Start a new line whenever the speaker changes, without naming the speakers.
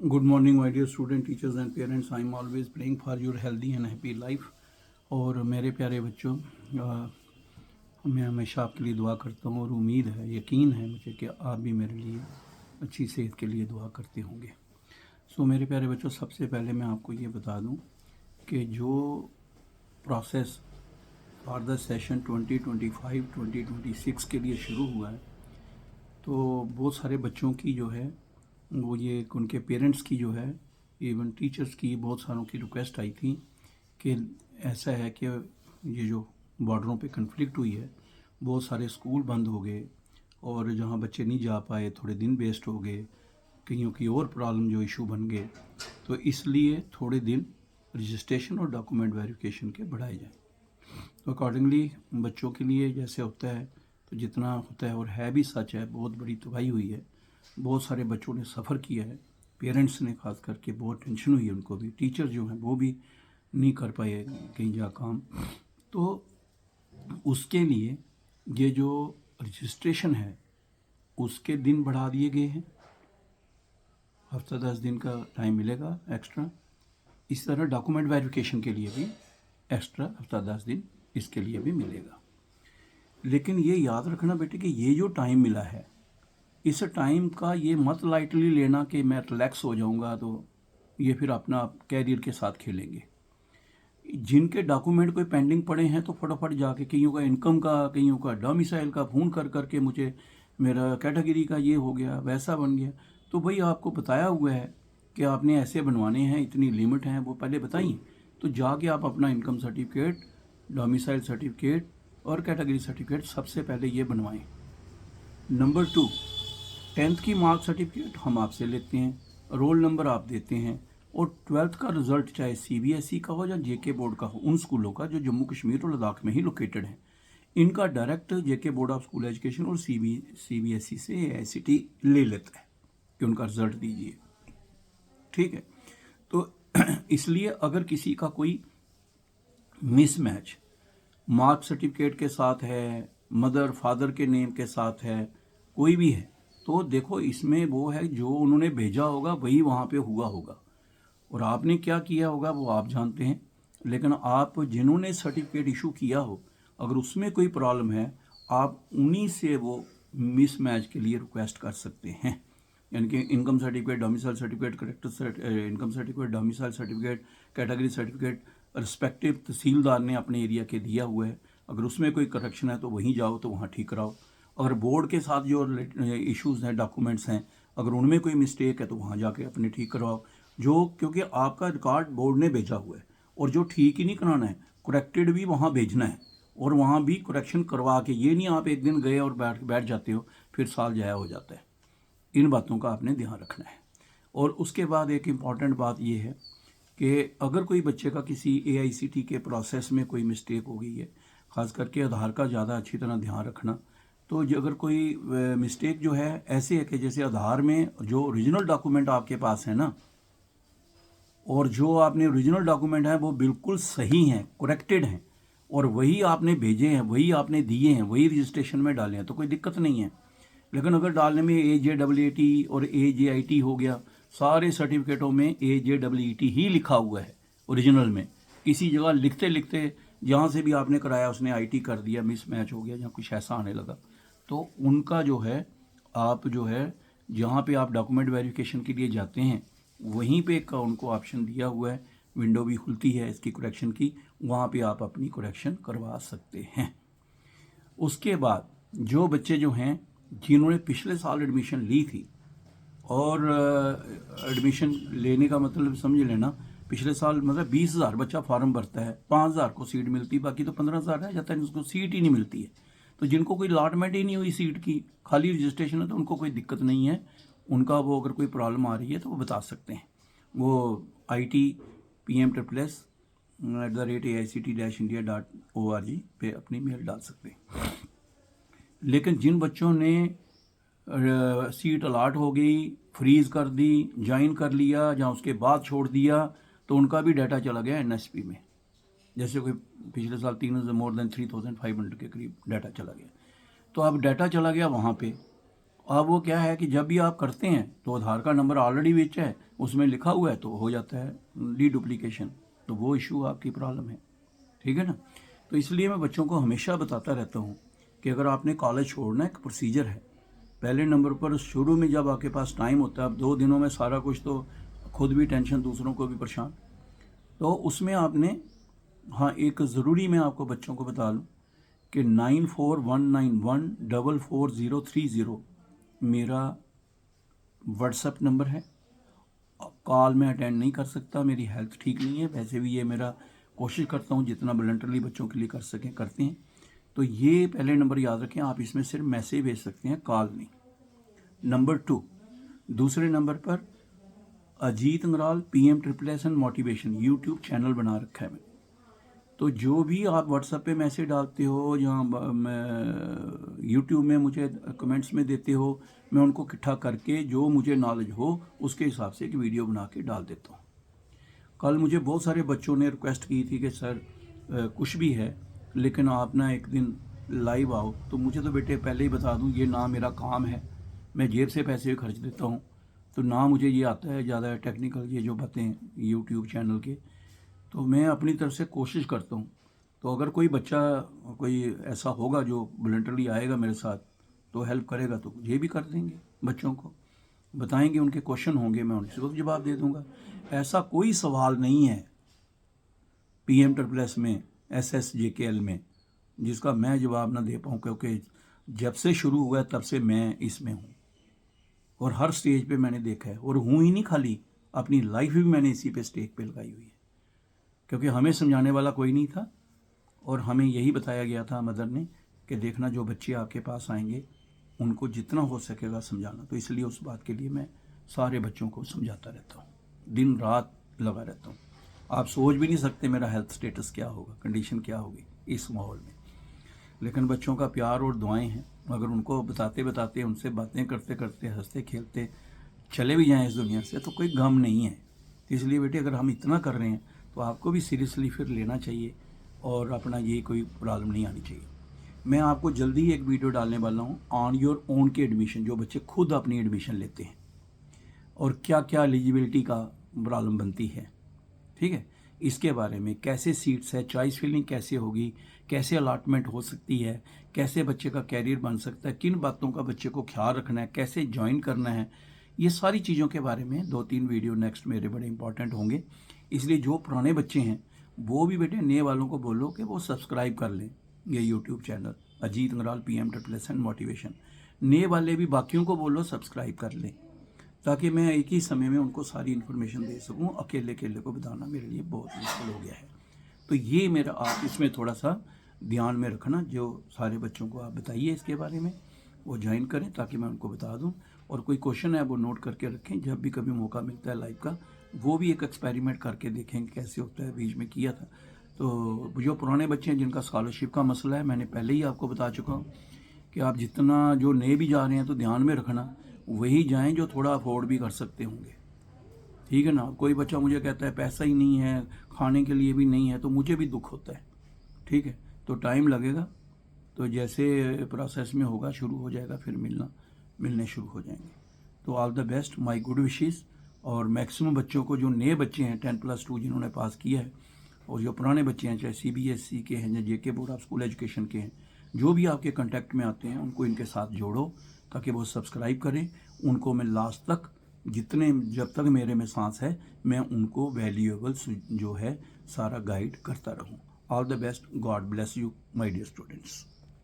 Good morning, my dear student, teachers and parents. I am always praying for your healthy and happy life. और मेरे प्यारे बच्चों, मैं हमेशा आपके लिए दुआ करता हूँ और उम्मीद है, यकीन है मुझे कि आप भी मेरे लिए अच्छी सेहत के लिए दुआ करते होंगे। मेरे प्यारे बच्चों, सबसे पहले मैं आपको ये बता दूँ कि जो प्रोसेस फॉर द सेशन 2025-2026 के लिए शुरू हुआ है, तो बहुत सारे बच्चों की जो है वो ये उनके पेरेंट्स की जो है, इवन टीचर्स की, बहुत सारों की रिक्वेस्ट आई थी कि ऐसा है कि ये जो बॉर्डरों पे कन्फ्लिक्ट हुई है, बहुत सारे स्कूल बंद हो गए और जहाँ बच्चे नहीं जा पाए थोड़े दिन वेस्ट हो गए, कईयों की और प्रॉब्लम जो इशू बन गए, तो इसलिए थोड़े दिन रजिस्ट्रेशन और डॉक्यूमेंट वेरिफिकेशन के बढ़ाए जाएँ। तो अकॉर्डिंगली बच्चों के लिए जैसे होता है, तो जितना होता है और है भी सच है, बहुत बड़ी तबाही हुई है, बहुत सारे बच्चों ने सफ़र किया है, पेरेंट्स ने खास करके बहुत टेंशन हुई है उनको भी, टीचर जो हैं वो भी नहीं कर पाए कहीं जा काम। तो उसके लिए ये जो रजिस्ट्रेशन है उसके दिन बढ़ा दिए गए हैं, हफ्ता 10 दिन का टाइम मिलेगा एक्स्ट्रा। इस तरह डॉक्यूमेंट वेरिफिकेशन के लिए भी एक्स्ट्रा हफ्ता 10 दिन इसके लिए भी मिलेगा। लेकिन ये याद रखना बेटे कि ये जो टाइम मिला है, इस टाइम का ये मत लाइटली लेना कि मैं रिलैक्स हो जाऊंगा तो ये फिर अपना कैरियर के साथ खेलेंगे। जिनके डॉक्यूमेंट कोई पेंडिंग पड़े हैं तो फटाफट जाके, कईयों का इनकम का, कईयों का डोमिसाइल का, फ़ोन कर करके मुझे मेरा कैटेगरी का ये हो गया, वैसा बन गया, तो भाई आपको बताया हुआ है कि आपने ऐसे बनवाने हैं, इतनी लिमिट है, वो पहले बताइए। तो जाके आप अपना इनकम सर्टिफिकेट, डोमिसाइल सर्टिफिकेट और कैटेगरी सर्टिफिकेट सबसे पहले ये बनवाएं। नंबर 2, 10th की मार्क सर्टिफिकेट हम आपसे लेते हैं, रोल नंबर आप देते हैं, और 12th का रिज़ल्ट चाहे CBSE का हो या JK बोर्ड का हो, उन स्कूलों का जो जम्मू कश्मीर और लद्दाख में ही लोकेटेड है, इनका direct JK board of school education और CBSE से AICTE ले लेता है कि उनका रिज़ल्ट दीजिए, ठीक है। तो इसलिए अगर किसी का कोई मिसमैच मार्क सर्टिफिकेट के साथ है, मदर फादर के नेम के साथ है, कोई भी है, तो देखो इसमें वो है जो उन्होंने भेजा होगा वही वहाँ पे हुआ होगा, और आपने क्या किया होगा वो आप जानते हैं। लेकिन आप जिन्होंने सर्टिफिकेट इशू किया हो, अगर उसमें कोई प्रॉब्लम है, आप उन्हीं से वो मिसमैच के लिए रिक्वेस्ट कर सकते हैं। यानी कि income certificate, domicile certificate, character income certificate, domicile certificate, category certificate respective tehsildar ने अपने एरिया के दिया हुआ है, अगर उसमें कोई करेक्शन है तो वहीं जाओ, तो वहाँ ठीक कराओ। अगर बोर्ड के साथ जो इश्यूज़ हैं, डॉक्यूमेंट्स हैं, अगर उनमें कोई मिस्टेक है तो वहाँ जाके अपने ठीक करवाओ, जो क्योंकि आपका रिकॉर्ड बोर्ड ने भेजा हुआ है, और जो ठीक ही नहीं कराना है, करेक्टेड भी वहाँ भेजना है, और वहाँ भी करेक्शन करवा के, ये नहीं आप एक दिन गए और बैठ जाते हो, फिर साल जाया हो जाता है। इन बातों का आपने ध्यान रखना है। और उसके बाद एक इम्पॉर्टेंट बात यह है कि अगर कोई बच्चे का किसी AICTE के प्रोसेस में कोई मिस्टेक हो गई है, ख़ास करके आधार का ज़्यादा अच्छी तरह ध्यान रखना। तो अगर कोई मिस्टेक जो है ऐसे है कि जैसे आधार में जो ओरिजिनल डॉक्यूमेंट आपके पास है ना, और जो आपने ओरिजिनल डॉक्यूमेंट है वो बिल्कुल सही हैं, करेक्टेड हैं, और वही आपने भेजे हैं, वही आपने दिए हैं, वही रजिस्ट्रेशन में डाले हैं, तो कोई दिक्कत नहीं है। लेकिन अगर डालने में AJEET और AJIT हो गया, सारे सर्टिफिकेटों में AJEET ही लिखा हुआ है ओरिजिनल में, किसी जगह लिखते लिखते जहाँ से भी आपने कराया उसने IT कर दिया, मिसमैच हो गया या कुछ ऐसा आने लगा, तो उनका जो है, आप जो है जहाँ पे आप डॉक्यूमेंट वेरिफिकेशन के लिए जाते हैं वहीं पे का उनको ऑप्शन दिया हुआ है, विंडो भी खुलती है इसकी करेक्शन की, वहाँ पे आप अपनी करेक्शन करवा सकते हैं। उसके बाद जो बच्चे जो हैं जिन्होंने पिछले साल एडमिशन ली थी, और एडमिशन लेने का मतलब समझ लेना, पिछले साल मतलब 20,000 बच्चा फॉर्म भरता है, 5,000 को सीट मिलती है, बाकी तो 15,000 रह जाता है, उसको सीट ही नहीं मिलती है। तो जिनको कोई अलॉटमेंट ही नहीं हुई सीट की, खाली रजिस्ट्रेशन है, तो उनको कोई दिक्कत नहीं है, उनका वो अगर कोई प्रॉब्लम आ रही है तो वो बता सकते हैं, वो IT PMAAICT-India.org पे अपनी मेल डाल सकते हैं। लेकिन जिन बच्चों ने सीट अलाट हो गई, फ्रीज़ कर दी, ज्वाइन कर लिया या उसके बाद छोड़ दिया, तो उनका भी डाटा चला गया NSP में। जैसे कोई पिछले साल 3,000 मोर देन 3,500 के करीब डाटा चला गया, तो अब डाटा चला गया वहाँ पे। अब वो क्या है कि जब भी आप करते हैं तो आधार का नंबर ऑलरेडी विच है, उसमें लिखा हुआ है तो हो जाता है डुप्लीकेशन, तो वो इशू आपकी प्रॉब्लम है, ठीक है ना। तो इसलिए मैं बच्चों को हमेशा बताता रहता हूँ कि अगर आपने कॉलेज छोड़ना है, एक प्रोसीजर है। पहले नंबर पर शुरू में जब आपके पास टाइम होता है, अब 2 दिनों में सारा कुछ, तो खुद भी टेंशन, दूसरों को भी परेशान, तो उसमें आपने, हाँ एक ज़रूरी मैं आपको बच्चों को बता दूँ कि 9419144030 मेरा व्हाट्सएप नंबर है। कॉल में अटेंड नहीं कर सकता, मेरी हेल्थ ठीक नहीं है, वैसे भी ये मेरा कोशिश करता हूँ जितना वॉलंटरली बच्चों के लिए कर सकें करते हैं। तो ये पहले नंबर याद रखें, आप इसमें सिर्फ मैसेज भेज सकते हैं, कॉल नहीं। नंबर 2, दूसरे नंबर पर Ajit Angral PM and motivation YouTube channel बना रखा है मैंने। तो जो भी आप व्हाट्सएप पे मैसेज डालते हो या यूट्यूब में मुझे कमेंट्स में देते हो, मैं उनको इकट्ठा करके जो मुझे नॉलेज हो उसके हिसाब से एक वीडियो बना के डाल देता हूँ। कल मुझे बहुत सारे बच्चों ने रिक्वेस्ट की थी कि सर कुछ भी है लेकिन आप ना एक दिन लाइव आओ। तो मुझे तो बेटे पहले ही बता दूं, ये ना मेरा काम है, मैं जेब से पैसे खर्च देता हूँ, तो ना मुझे ये आता है ज़्यादा टेक्निकल ये जो बातें यूट्यूब चैनल के। तो मैं अपनी तरफ से कोशिश करता हूँ। तो अगर कोई बच्चा कोई ऐसा होगा जो वॉलंटरली आएगा मेरे साथ तो हेल्प करेगा, तो ये भी कर देंगे, बच्चों को बताएंगे, उनके क्वेश्चन होंगे मैं उनसे वक्त जवाब दे दूंगा। ऐसा कोई सवाल नहीं है PM में SSJKL में जिसका मैं जवाब ना दे पाऊँ, क्योंकि जब से शुरू हुआ है तब से मैं इसमें हूँ और हर स्टेज पे मैंने देखा है, और हूँ ही नहीं खाली, अपनी लाइफ भी मैंने इसी पे स्टेज पे लगाई हुई है, क्योंकि हमें समझाने वाला कोई नहीं था और हमें यही बताया गया था मदर ने कि देखना जो बच्चे आपके पास आएंगे उनको जितना हो सकेगा समझाना। तो इसलिए उस बात के लिए मैं सारे बच्चों को समझाता रहता हूँ, दिन रात लगा रहता हूँ। आप सोच भी नहीं सकते मेरा हेल्थ स्टेटस क्या होगा, कंडीशन क्या होगी इस माहौल में। लेकिन बच्चों का प्यार और दुआएं हैं, अगर उनको बताते बताते, उनसे बातें करते करते, हंसते खेलते चले भी जाएं इस दुनिया से तो कोई गम नहीं है। इसलिए बेटे अगर हम इतना कर रहे हैं तो आपको भी सीरियसली फिर लेना चाहिए और अपना ये कोई प्रॉब्लम नहीं आनी चाहिए। मैं आपको जल्दी ही एक वीडियो डालने वाला हूँ ऑन योर ओन के एडमिशन, जो बच्चे खुद अपनी एडमिशन लेते हैं और क्या क्या एलिजिबिलिटी का प्रॉब्लम बनती है, ठीक है, इसके बारे में, कैसे सीट्स है, चॉइस फिलिंग कैसे होगी, कैसे अलॉटमेंट हो सकती है, कैसे बच्चे का कैरियर बन सकता है, किन बातों का बच्चे को ख्याल रखना है, कैसे ज्वाइन करना है, ये सारी चीज़ों के बारे में 2-3 वीडियो नेक्स्ट मेरे बड़े इंपॉर्टेंट होंगे। इसलिए जो पुराने बच्चे हैं वो भी बेटे नए वालों को बोलो कि वो सब्सक्राइब कर लें ये YouTube channel Ajit Angral PM and motivation. नए वाले भी बाकियों को बोलो सब्सक्राइब कर लें, ताकि मैं एक ही समय में उनको सारी इन्फॉर्मेशन दे सकूं। अकेले अकेले को बताना मेरे लिए बहुत मुश्किल हो गया है। तो ये मेरा, आप इसमें थोड़ा सा ध्यान में रखना, जो सारे बच्चों को आप बताइए इसके बारे में, वो ज्वाइन करें ताकि मैं उनको बता दूं। और कोई क्वेश्चन है वो नोट करके रखें, जब भी कभी मौका मिलता है लाइव का वो भी एक एक्सपेरिमेंट करके देखेंगे कैसे होता है, बीच में किया था। तो जो पुराने बच्चे हैं जिनका स्कॉलरशिप का मसला है, मैंने पहले ही आपको बता चुका हूँ कि आप जितना, जो नए भी जा रहे हैं तो ध्यान में रखना वही जाएं जो थोड़ा अफोर्ड भी कर सकते होंगे, ठीक है ना। कोई बच्चा मुझे कहता है पैसा ही नहीं है, खाने के लिए भी नहीं है, तो मुझे भी दुख होता है, ठीक है। तो टाइम लगेगा, तो जैसे प्रोसेस में होगा शुरू हो जाएगा, फिर मिलने शुरू हो जाएंगे। तो all the best, my good wishes. और मैक्सिमम बच्चों को, जो नए बच्चे हैं 10+2 जिन्होंने पास किया है, और जो पुराने बच्चे हैं चाहे CBSE के हैं या JK board of school education के हैं, जो भी आपके कांटेक्ट में आते हैं उनको इनके साथ जोड़ो ताकि वो सब्सक्राइब करें। उनको मैं लास्ट तक, जब तक मेरे में सांस है, मैं उनको वैल्यूएबल जो है सारा गाइड करता रहूं। All the best, god bless you my dear students.